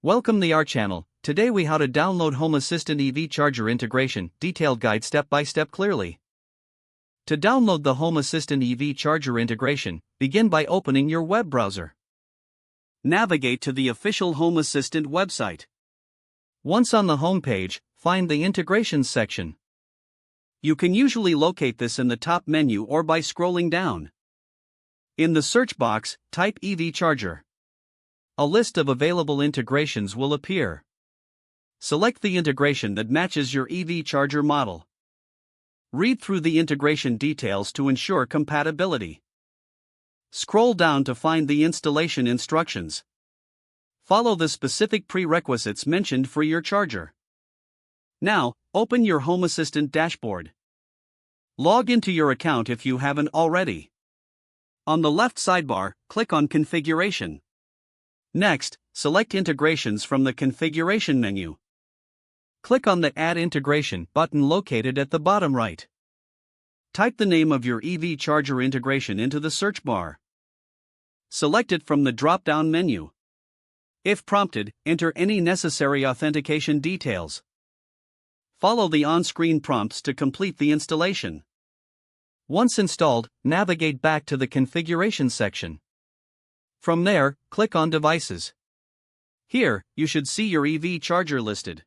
Welcome to our channel. Today we how to download Home Assistant EV Charger Integration, detailed guide step by step clearly. To download the Home Assistant EV Charger Integration, begin by opening your web browser. Navigate to the official Home Assistant website. Once on the home page, find the Integrations section. You can usually locate this in the top menu or by scrolling down. In the search box, type EV Charger. A list of available integrations will appear. Select the integration that matches your EV charger model. Read through the integration details to ensure compatibility. Scroll down to find the installation instructions. Follow the specific prerequisites mentioned for your charger. Now, open your Home Assistant dashboard. Log into your account if you haven't already. On the left sidebar, click on Configuration. Next, select Integrations from the Configuration menu. Click on the Add Integration button located at the bottom right. Type the name of your EV charger integration into the search bar. Select it from the drop-down menu. If prompted, enter any necessary authentication details. Follow the on-screen prompts to complete the installation. Once installed, navigate back to the Configuration section. From there, click on Devices. Here, you should see your EV charger listed.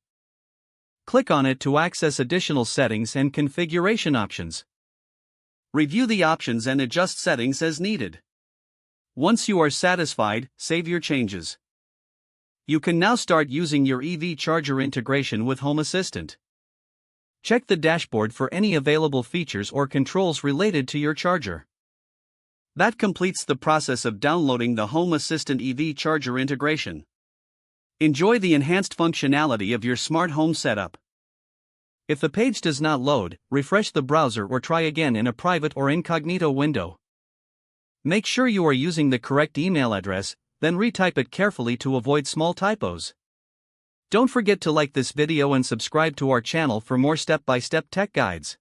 Click on it to access additional settings and configuration options. Review the options and adjust settings as needed. Once you are satisfied, save your changes. You can now start using your EV charger integration with Home Assistant. Check the dashboard for any available features or controls related to your charger. That completes the process of downloading the Home Assistant EV charger integration. Enjoy the enhanced functionality of your smart home setup. If the page does not load, refresh the browser or try again in a private or incognito window. Make sure you are using the correct email address, then retype it carefully to avoid small typos. Don't forget to like this video and subscribe to our channel for more step-by-step tech guides.